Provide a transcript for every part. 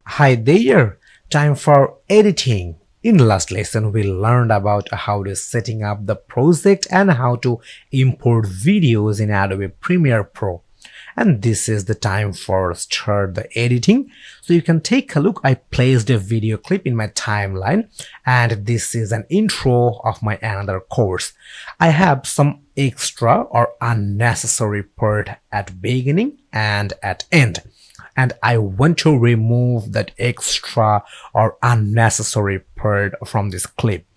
Hi there, time for editing. In last lesson, we learned about how to setting up the project and how to import videos in Adobe Premiere Pro. And this is the time for start the editing. So you can take a look. I placed a video clip in my timeline, and this is an intro of my another course. I have some extra or unnecessary part at beginning and at end, and I want to remove that extra or unnecessary part from this clip.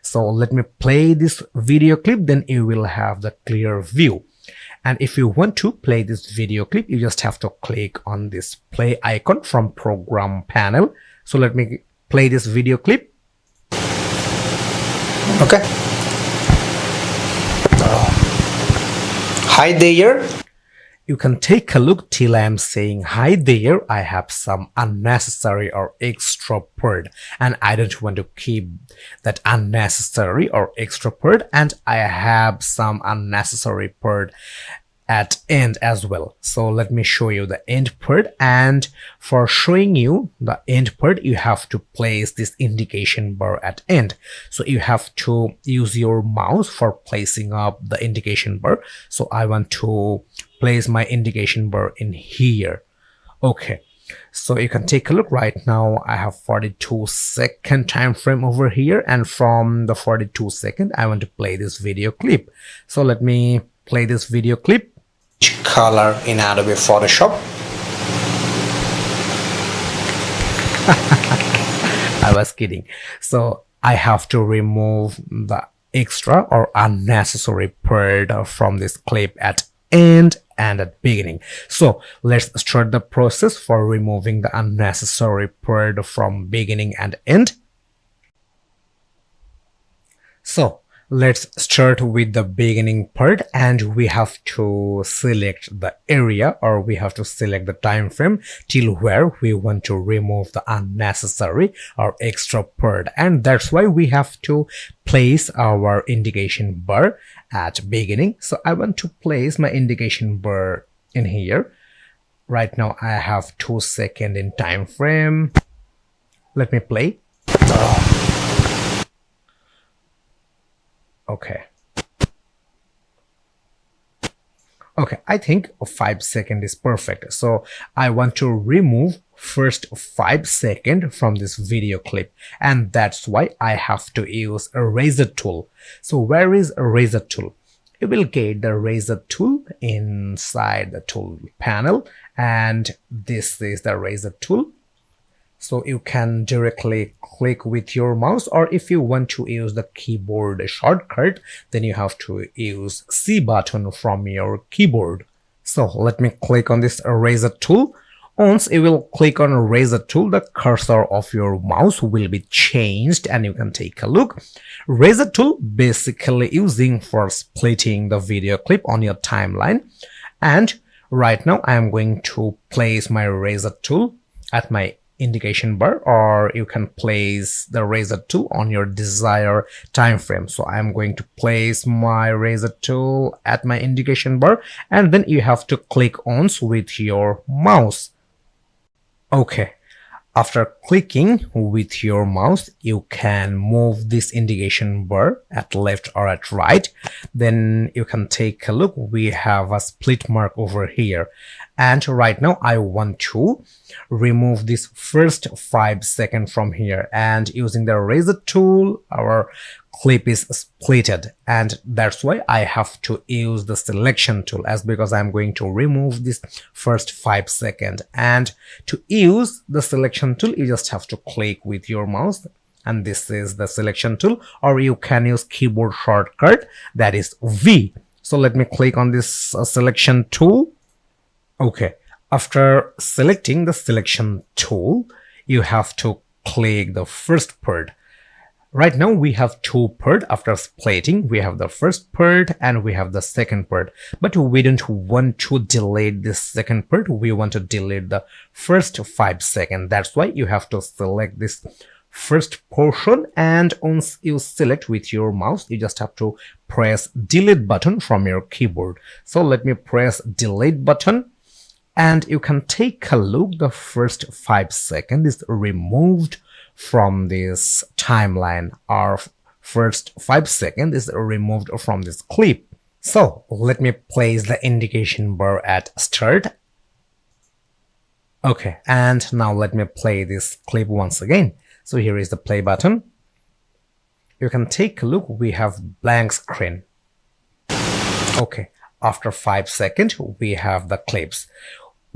So let me play this video clip, then you will have the clear view. And if you want to play this video clip, you just have to click on this play icon from program panel. So let me play this video clip. Okay. Hi there. You can take a look till I am saying hi there. I have some unnecessary or extra part, and I don't want to keep that unnecessary or extra part, and I have some unnecessary part at end as well. So let me show you the end part, and for showing you the end part you have to place this indication bar at end. So you have to use your mouse for placing up the indication bar. So I want to place my indication bar in here. Okay, so you can take a look. Right now I have 42-second time frame over here, and from the 42-second I want to play this video clip. So let me play this video clip. Color in Adobe Photoshop. I was kidding. So I have to remove the extra or unnecessary part from this clip at end and at beginning. So let's start the process for removing the unnecessary part from beginning and end. So let's start with the beginning part, and we have to select the area, or we have to select the time frame till where we want to remove the unnecessary or extra part, and that's why we have to place our indication bar at beginning. So I want to place my indication bar in here. Right now I have 2 seconds in time frame. Let me play. Okay, I think 5 seconds is perfect. So I want to remove first 5 seconds from this video clip, and that's why I have to use a razor tool. So where is a razor tool? You will get the razor tool inside the tool panel, and this is the razor tool. So you can directly click with your mouse, or if you want to use the keyboard shortcut, then you have to use C button from your keyboard. So let me click on this eraser tool. Once you will click on eraser tool, the cursor of your mouse will be changed, and you can take a look. Razor tool basically using for splitting the video clip on your timeline. And right now I am going to place my razor tool at my indication bar, or you can place the razor tool on your desired time frame. So I'm going to place my razor tool at my indication bar, and then you have to click once with your mouse. Okay, after clicking with your mouse, you can move this indication bar at left or at right. Then you can take a look. We have a split mark over here, and right now I want to remove this first 5 seconds from here, and using the razor tool our clip is splitted, and that's why I have to use the selection tool, as because I'm going to remove this first 5 seconds. And to use the selection tool you just have to click with your mouse, and this is the selection tool, or you can use keyboard shortcut, that is V. So let me click on this selection tool. Okay, after selecting the selection tool you have to click the first part. Right now we have 2 parts. After splitting we have the first part and we have the second part, but we don't want to delete this second part, we want to delete the first 5 seconds. That's why you have to select this first portion, and once you select with your mouse you just have to press delete button from your keyboard. So let me press delete button. And you can take a look, the first 5 seconds is removed from this timeline. Our first 5 seconds is removed from this clip. So let me place the indication bar at start. Okay, and now let me play this clip once again. So here is the play button. You can take a look, we have blank screen. Okay, after 5 seconds we have the clips.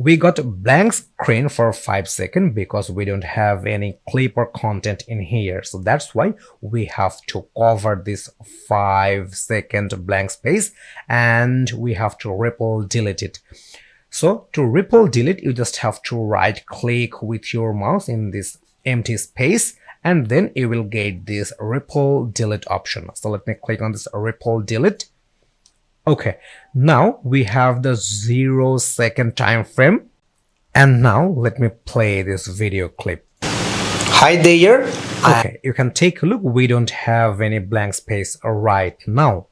We got a blank screen for 5 seconds because we don't have any clip or content in here. So that's why we have to cover this 5 second blank space and we have to ripple delete it. So to ripple delete, you just have to right click with your mouse in this empty space and then you will get this ripple delete option. So let me click on this ripple delete. Okay, now we have the 0 second time frame. And now let me play this video clip. Hi there. Okay, you can take a look. We don't have any blank space right now,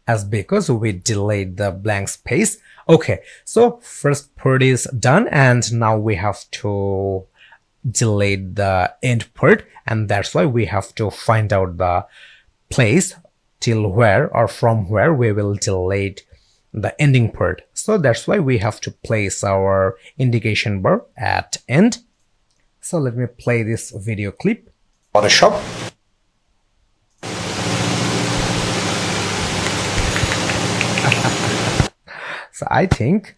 as because we delayed the blank space. Okay, so first part is done and now we have to delete the end part, and that's why we have to find out the place till where or from where we will delete the ending part. So that's why we have to place our indication bar at end. So let me play this video clip. Photoshop. So I think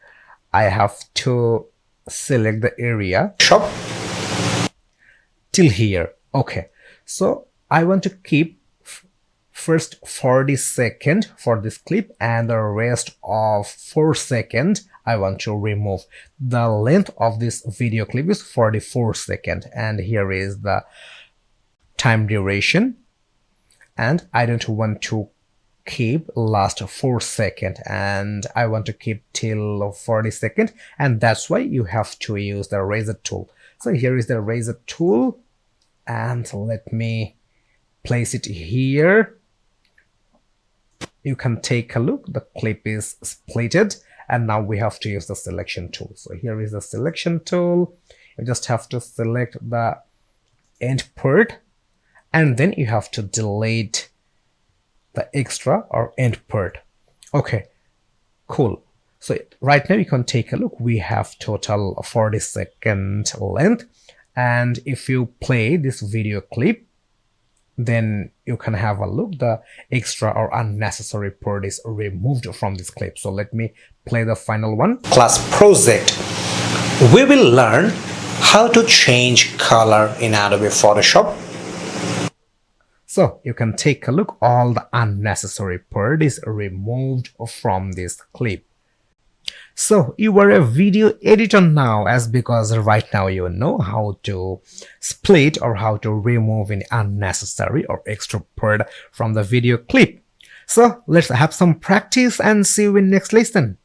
I have to select the area Shop. till here. Okay, so I want to keep first 40 seconds for this clip and the rest of 4 seconds I want to remove. The length of this video clip is 44 seconds and here is the time duration, and I don't want to keep last 4 seconds and I want to keep till 40 seconds, and that's why you have to use the razor tool. So here is the razor tool and let me place it here. You can take a look, the clip is splitted and now we have to use the selection tool. So here is the selection tool. You just have to select the end part and then you have to delete the extra or end part. Okay, cool. So right now you can take a look, we have total 40 second length, and if you play this video clip then you can have a look, the extra or unnecessary part is removed from this clip. So let me play the final one. Class project. We will learn how to change color in Adobe Photoshop. So you can take a look, all the unnecessary part is removed from this clip. So you are a video editor now, as because right now you know how to split or how to remove any unnecessary or extra part from the video clip. So let's have some practice and see you in next lesson.